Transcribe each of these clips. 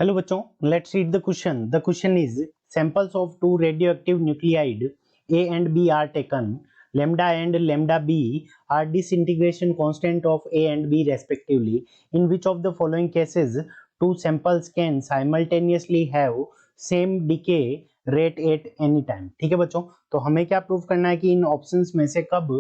Hello बच्चों, let's read the question. The question is samples of two radioactive nuclide A and B are taken. Lambda and lambda B are disintegration constant of A and B respectively. In which of the following cases two samples can simultaneously have same decay rate at any time? ठीक है बच्चों, तो हमें क्या prove करना है कि इन options में से कब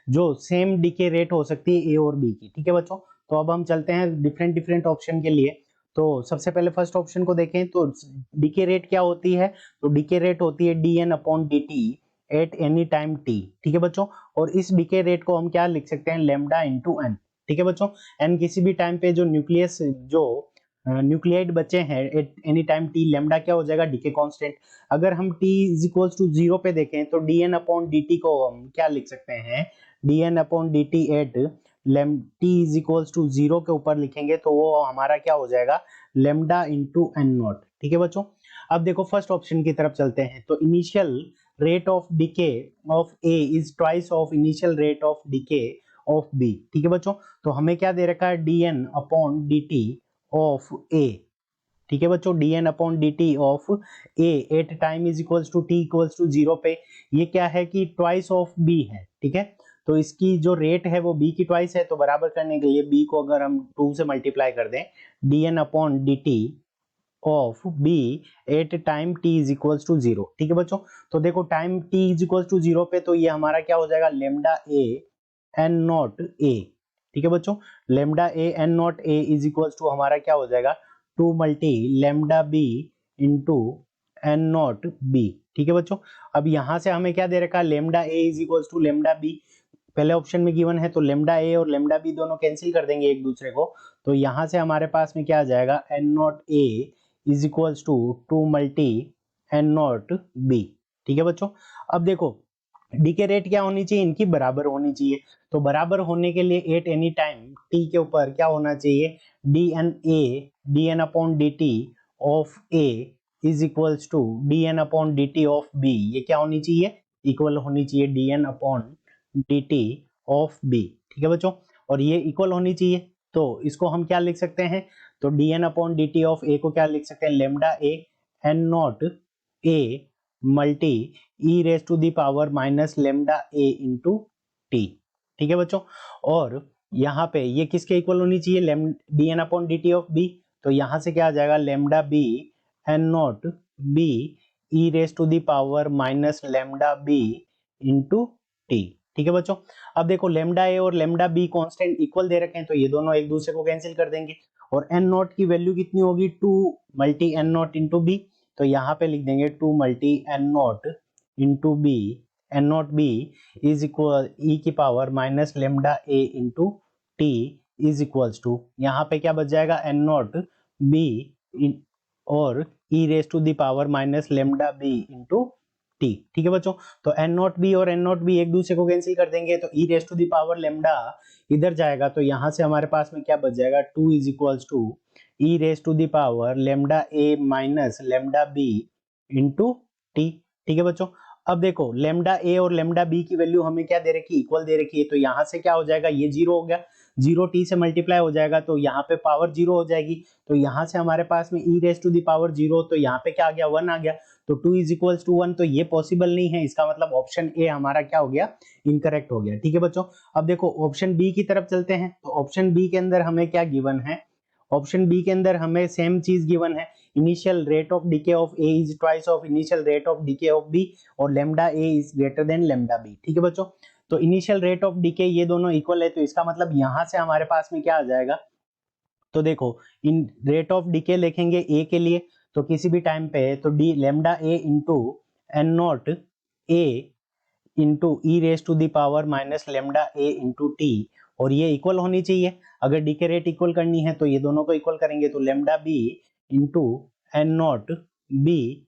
जो सेम डिके रेट हो सकती है ए और बी की. ठीक है बच्चों, तो अब हम चलते हैं डिफरेंट डिफरेंट ऑप्शन के लिए. तो सबसे पहले फर्स्ट ऑप्शन को देखें तो डीके रेट क्या होती है. तो डीके रेट होती है dn upon dt at any time t. ठीक है बच्चों, और इस डीके रेट को हम क्या लिख सकते हैं, लेमडा इंटू एन. ठीक है बच्चों, एन किसी भी टाइम पे जो न्यूक्लियस जो न्यूक्लियाइड बचे हैं at any time t, lambda क्या हो जाएगा, डीके कांस्टेंट. अगर हम t इज इक्वल्स टू 0 पे देखें तो dn अपॉन dt को हम क्या लिख सकते हैं, dn upon dt at t is equals to 0 के ऊपर लिखेंगे तो वो हमारा क्या हो जाएगा, लेमडा इंटू एन नॉट. ठीक है बच्चों, अब देखो फर्स्ट ऑप्शन की तरफ चलते हैं. तो initial rate of decay of A is twice of initial rate of decay of B. ठीक है बच्चों, तो हमें क्या दे रखा है, dn upon dt of A. ठीक है बच्चों, dn upon dt of A at time is equals to t equals to 0 पे ये क्या है कि ट्वाइस ऑफ b है. ठीक है, तो इसकी जो रेट है वो b की ट्वाइस है, तो बराबर करने के लिए b को अगर हम 2 से मल्टीप्लाई कर दें, dn upon dt of b at time t is equals to 0. ठीक है बच्चों, तो देखो time t is equals to 0 पे तो ये हमारा क्या हो जाएगा, lambda a N not a. ठीक है बच्चों, lambda a N not a is equals to हमारा क्या हो जाएगा, 2 multi lambda b into N naught b. ठीक है बच्चों, अब यहां से हमें क्या दे रखा है, lambda a is equals to lambda b पहले ऑप्शन में गिवन है, तो लेमडा a और लेमडा b दोनों कैंसिल कर देंगे एक दूसरे को. तो यहां से हमारे पास में क्या आ जाएगा, N not a is equals to 2 multi N naught b. ठीक है बच्चों, अब देखो डीके रेट क्या होनी चाहिए, इनकी बराबर होनी चाहिए. तो बराबर होने के लिए एट एनी टाइम t के ऊपर क्या होना चाहिए, dn upon dt of a is equals to dn upon dt of b. ये क्या होनी चाहिए, इक्वल होनी चाहिए dn upon dt of b. ठीक है बच्चों, और ये इक्वल होनी चाहिए, तो इसको हम क्या लिख सकते हैं, तो dn upon dt of a को क्या लिख सकते हैं, lambda a N not a multi e raise to the power minus lambda A into T. ठीक है बच्चों, और यहाँ पे ये किसके इक्वल होनी चाहिए, dn upon dt of b. तो यहाँ से क्या आ जाएगा, lambda b N naught b e raise to the power minus lambda b into T. ठीक है बच्चों, अब देखो लेमडा ए और लेमडा बी कांस्टेंट इक्वल दे रखे हैं, तो ये दोनों एक दूसरे को कैंसिल कर देंगे, और एन नॉट की वैल्यू कितनी होगी, 2 multi N not into b. तो यहाँ पे लिख देंगे 2 multi N not into b, N not be is equal e की power minus lambda A into T is equals to, यहाँ पे क्या बच जाएगा, एन नॉट बी और e raise to the power minus lambda B into T. ठीक है बच्चों, तो एन नॉट बी और एन नॉट बी एक दूसरे को कैंसिल कर देंगे, तो e raise to the power lambda इधर जाएगा, तो यहां से हमारे पास में क्या बच जाएगा, 2 is equals to e raise to the power lambda A minus lambda B into T. ठीक है बच्चों, अब देखो लेमडा ए और लेमडा बी की वैल्यू हमें क्या दे रखी है, इक्वल दे रखी है, तो यहां से क्या हो जाएगा, ये 0 हो गया, 0 टी से मल्टीप्लाई हो जाएगा, तो यहाँ पे पावर 0 हो जाएगी, तो यहाँ से हमारे पास में e raise to the power 0, तो यहाँ पे क्या आ गया, 1 आ गया, तो 2 इज इक्वल्स टू 1, तो ये पॉसिबल नहीं है, इसका मतलब ऑप्शन ए हमारा क्या हो गया, इनकरेक्ट हो गया. ठीक है बच्चों, अब देखो ऑप्शन बी की तरफ चलते हैं. तो ऑप्शन बी के अंदर हमें क्या गिवन है, ऑप्शन बी के अंदर हमें सेम चीज गिवन है, initial rate of decay of A is twice of initial rate of decay of B और lambda A is greater than lambda B. ठीक है बच्चों, तो इनिशियल रेट ऑफ डिके ये दोनों इक्वल है, तो इसका मतलब यहां से हमारे पास में क्या आ जाएगा, तो देखो इन रेट ऑफ डिके लिखेंगे ए के लिए, तो किसी भी टाइम पे तो D lambda A into N not A into e raise to the power minus lambda A into T, और ये इक्वल होनी चाहिए. अगर डीके रेट इक्वल करनी है तो ये दोनों को इक्वल करेंगे, तो lambda B into N not B.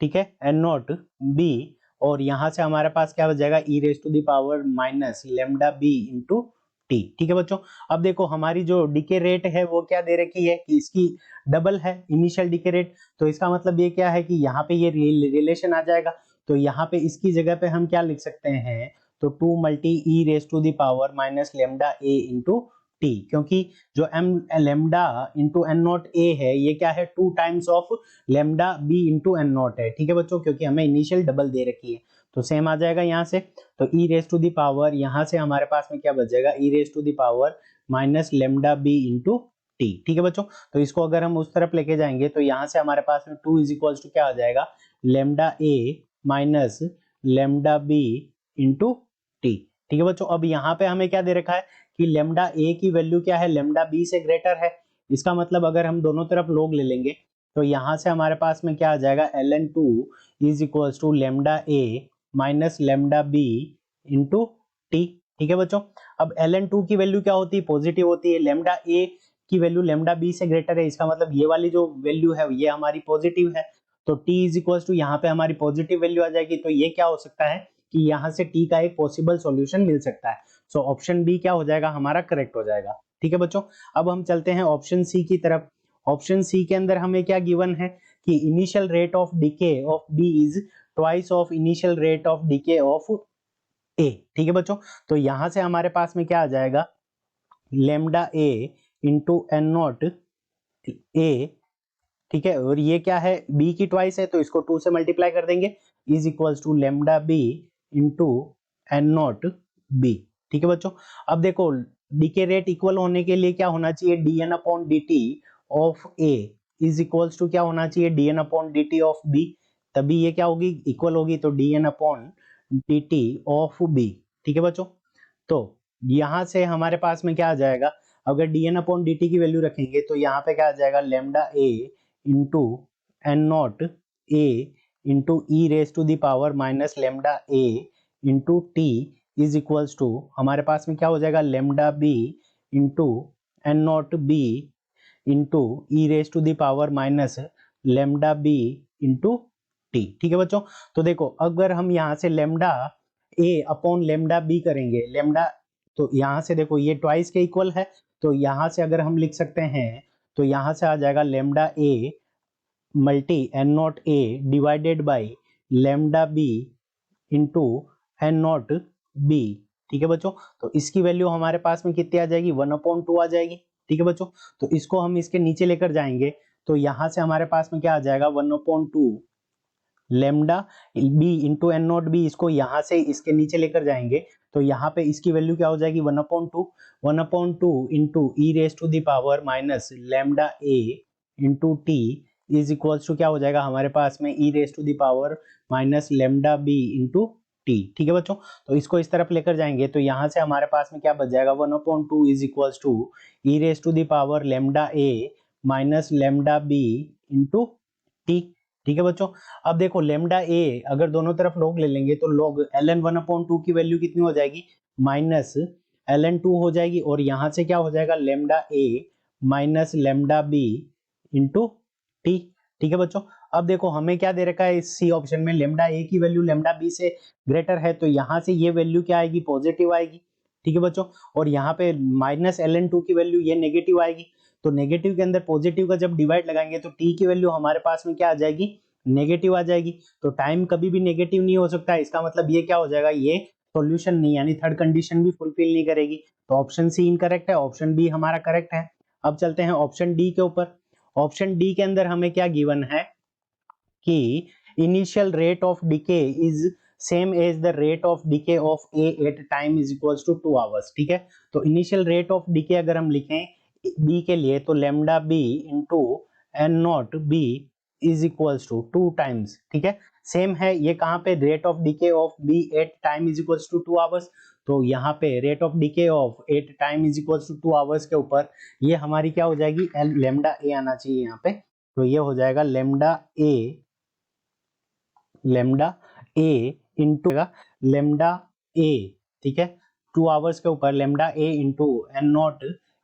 ठीक है, एन नॉट बी, और यहां से हमारे पास क्या हो जाएगा, e raise to the power minus lambda B into T. ठीक है बच्चों, अब देखो हमारी जो डीके रेट है वो क्या दे रखी है कि इसकी डबल है इनिशियल डीके रेट, तो इसका मतलब ये क्या है कि यहाँ पे ये रिलेशन आ जाएगा, तो यहाँ पे इसकी जगह पे हम क्या लिख सकते हैं, तो 2 multi e raise to the power minus lambda A into T, क्योंकि जो M lambda into N not A है ये क्या है 2 times of lambda B into N naught है। ठीक है बच्चों, क्योंकि हमें इनिशियल डबल दे रखी है तो सेम आ जाएगा यहाँ से। तो e raise to the power यहाँ से हमारे पास में क्या बच जाएगा, e raise to the power minus lambda B into T. ठीक है बच्चों, तो इसको अगर हम उस तरफ लेके जाएंगे तो यहाँ से हमारे पास में 2 इज इक्वल्स टू क्या आ जाएगा, lambda A minus lambda B into T. ठीक है बच्चों, अब यहाँ पे हमें क्या दे रखा है कि लेमडा ए की वैल्यू क्या है, लेमडा बी से ग्रेटर है। इसका मतलब अगर हम दोनों तरफ लोग ले लेंगे तो यहाँ से हमारे पास में क्या आ जाएगा, ln two is equals to lambda A minus lambda B into T. ठीक है बच्चों, अब ln टू की वैल्यू क्या होती है, पॉजिटिव होती है। लेमडा ए की वैल्यू लेमडा बी से ग्रेटर है, इसका मतलब ये वाली जो वैल्यू है ये हमारी पॉजिटिव है। तो t इज इक्वल्स टू यहाँ पे हमारी पॉजिटिव वैल्यू आ जाएगी। तो ये क्या हो सकता है कि यहाँ से t का एक पॉसिबल सॉल्यूशन मिल सकता है। सो ऑप्शन बी क्या हो जाएगा, हमारा करेक्ट हो जाएगा। ठीक है बच्चों, अब हम चलते हैं ऑप्शन सी की तरफ। ऑप्शन सी के अंदर हमें क्या गिवन है कि initial rate of decay of B is twice of initial rate of decay of A. ठीक है बच्चों, तो यहां से हमारे पास में क्या आ जाएगा, lambda A into N not A. ठीक है, और ये क्या है, बी की ट्वाइस है तो इसको 2 से मल्टीप्लाई कर देंगे, is equals to lambda B into N not B. ठीक है बच्चों, अब देखो डीके रेट इक्वल होने के लिए क्या होना चाहिए, dn upon dt of a is equals to क्या होना चाहिए, dn upon dt of b। तभी ये क्या होगी, इक्वल होगी। तो dn upon dt of b। ठीक है बच्चों, तो यहां से हमारे पास में क्या आ जाएगा, अगर dn अपॉन dt की वैल्यू रखेंगे तो यहाँ पे क्या आ जाएगा, lambda a into N not A into e raise to the power minus lambda A into T is equals to हमारे पास में क्या हो जाएगा, lambda B into N not B into e raise to the power minus lambda B into T. ठीक है बच्चों, तो देखो अगर हम यहाँ से lambda A upon lambda B करेंगे, लेमडा तो यहाँ से देखो ये ट्वाइस के इक्वल है, तो यहाँ से अगर हम लिख सकते हैं तो यहाँ से आ जाएगा lambda A multi N not A divided by lambda B into N not B. ठीक है बच्चों, तो इसकी वैल्यू हमारे पास में कितनी आ जाएगी, 1/2 आ जाएगी। ठीक है बच्चों, तो इसको हम इसके नीचे लेकर जाएंगे तो यहां से हमारे पास में क्या आ जाएगा, 1/2 lambda B into N not B. इसको यहाँ से इसके नीचे लेकर जाएंगे तो यहाँ पे इसकी वैल्यू क्या हो जाएगी, 1/2 into e raise to the power minus lambda A into T is equals to क्या हो जाएगा हमारे पास में, e raise to the power minus lambda B into T. ठीक है बच्चों, तो इसको इस तरफ लेकर जाएंगे तो यहाँ से हमारे पास में क्या बच जाएगा, 1/2 is equals to e raise to the power lambda A minus lambda B into T. ठीक है बच्चों, अब देखो लेमडा ए अगर दोनों तरफ लॉग ले लेंगे तो लॉग ln 1/2 की वैल्यू कितनी हो जाएगी, माइनस ln 2 हो जाएगी, और यहां से क्या हो जाएगा, lambda A minus lambda B into T. ठीक है बच्चों, अब देखो हमें क्या दे रखा है इस सी ऑप्शन में, लेमडा ए की वैल्यू लेमडा बी से ग्रेटर है तो यहाँ से ये वैल्यू क्या आएगी, पॉजिटिव आएगी। ठीक है बच्चों, और यहाँ पे माइनस ln 2 की वैल्यू ये नेगेटिव आएगी। तो नेगेटिव के अंदर पॉजिटिव का जब डिवाइड लगाएंगे तो टी की वैल्यू हमारे पास में क्या आ जाएगी, नेगेटिव आ जाएगी। तो टाइम कभी भी नेगेटिव नहीं हो सकता है, इसका मतलब ये क्या हो जाएगा, ये सॉल्यूशन नहीं, यानी थर्ड कंडीशन भी फुलफिल नहीं करेगी। तो ऑप्शन सी इनकरेक्ट है, ऑप्शन बी हमारा करेक्ट है। अब चलते हैं ऑप्शन डी के ऊपर। ऑप्शन डी के अंदर हमें क्या गिवन है कि initial rate of decay is same as the rate of decay of A at time is equals to 2 hours. ठीक है, तो इनिशियल रेट ऑफ डिके अगर हम लिखें बी के लिए तो lambda B into N not be is equals to 2 times. ठीक है, सेम है ये कहाँ पे, rate of decay of B at time is equals to 2 hours. तो यहाँ पे rate of decay of at time is equals to 2 hours के ऊपर ये हमारी क्या हो जाएगी, लेमडा ए आना चाहिए यहाँ पे। तो ये हो जाएगा lambda A into lambda A. ठीक है, 2 आवर्स के ऊपर lambda A into N not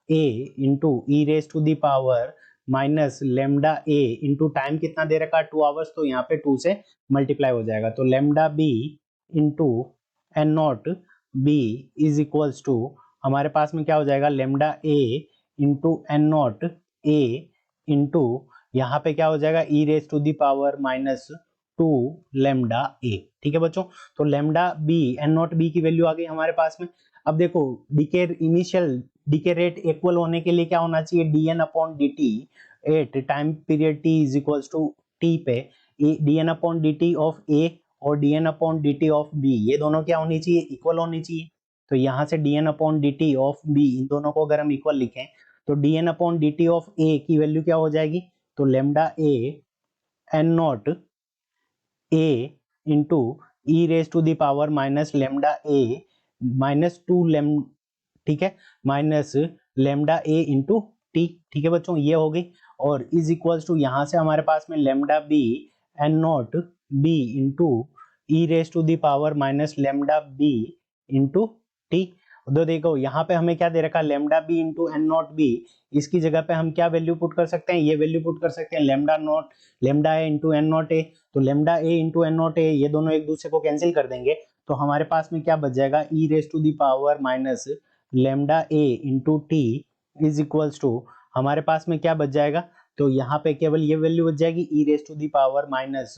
A into e raise to the power minus lambda A into time कितना दे रखा है, 2 आवर्स, तो यहाँ पे 2 से मल्टीप्लाई हो जाएगा। तो lambda B into N not be is equals to हमारे पास में क्या हो जाएगा, lambda A into N not A into यहाँ पे क्या हो जाएगा, e raise to the power minus 2 lambda A. ठीक है बच्चों, तो lambda B N not B की वैल्यू आ गई हमारे पास में। अब देखो decay initial decay rate equal होने के लिए क्या होना चाहिए, dn upon dt at time period t is equals to t पे dn upon dt of a और dn upon dt of b, ये दोनों क्या होनी चाहिए, इक्वल होनी चाहिए। तो यहाँ से dn upon dt of b, इन दोनों को अगर हम इक्वल लिखें तो dn upon dt of a की वैल्यू क्या हो जाएगी, तो lambda a N not a into e raise to the power minus lambda a minus two लेम, ठीक है, minus lambda a into T, ठीक है बच्चों, ये हो गई। और इज इक्वल्स टू यहाँ से हमारे पास में lambda b N naught b into e raise to the power minus lambda b into T. तो देखो यहाँ पे हमें क्या दे रखा, lambda b into N naught b, इसकी जगह पे हम क्या वैल्यू पुट कर सकते हैं, ये वैल्यू पुट कर सकते हैं lambda not lambda A into N not A. तो lambda A into N not A, ये दोनों एक दूसरे को कैंसिल कर देंगे, तो हमारे पास में क्या बच जाएगा, e raise to the power minus lambda A into T is equals to, हमारे पास में क्या बच जाएगा, तो यहाँ पे केवल ये वैल्यू बच जाएगी e raise to the power minus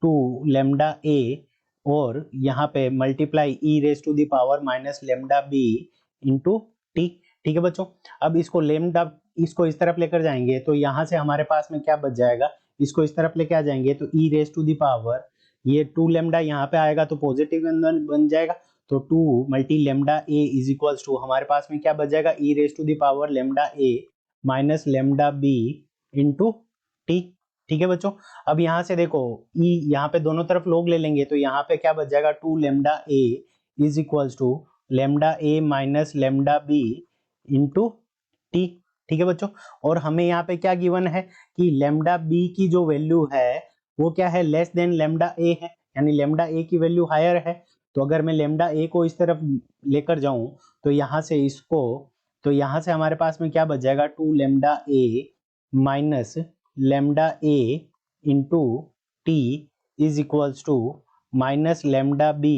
two lambda A और यहाँ पे multiply e raise to the power minus lambda B into T, ठीक है बच्चों। अब इसको लेमडा, इसको इस तरफ लेकर जाएंगे तो यहाँ से हमारे पास में क्या बच जाएगा, इसको इस तरफ लेके आ जाएंगे तो e raise to the power, ये टू लेमडा यहाँ पे आएगा तो पॉजिटिव अंदर बन जाएगा, तो two multi lambda A is equals to, हमारे पास में क्या बच जाएगा, e raise to the power lambda A minus lambda B into T, ठीक है बच्चों। अब यहाँ से देखो ई, यहाँ पे दोनों तरफ लोग ले लेंगे तो यहाँ पे क्या बच जाएगा, two lambda A is equals to lambda A minus lambda B into T, ठीक है बच्चों। और हमें यहाँ पे क्या गिवन है कि लेमडा बी की जो वैल्यू है वो क्या है, लेस देन लेमडा ए है, यानी लेमडा ए की वैल्यू हायर है। तो अगर मैं लेमडा ए को इस तरफ लेकर जाऊं तो यहाँ से इसको, तो यहाँ से हमारे पास में क्या बच जाएगा, two lambda A minus lambda A into T is equals to minus lambda B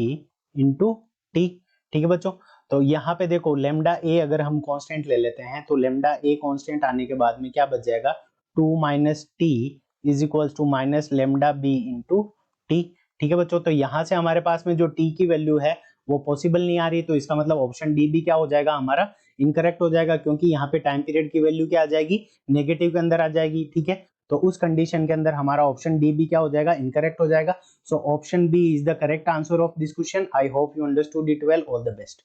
into T, ठीक है बच्चों। तो यहाँ पे देखो लेमडा ए अगर हम कांस्टेंट ले लेते हैं तो लेमडा ए कांस्टेंट आने के बाद में क्या बच जाएगा, two minus T is equals to minus lambda B into T, ठीक है बच्चों। तो यहाँ से हमारे पास में जो टी की वैल्यू है वो पॉसिबल नहीं आ रही, तो इसका मतलब ऑप्शन डी भी क्या हो जाएगा, हमारा इनकरेक्ट हो जाएगा, क्योंकि यहाँ पे टाइम पीरियड की वैल्यू क्या आ जाएगी, नेगेटिव के अंदर आ जाएगी, ठीक है। तो उस कंडीशन के अंदर हमारा ऑप्शन डी भी क्या हो जाएगा, इनकरेक्ट हो जाएगा। So option B is the correct answer of this question. I hope you understood it well. All the best.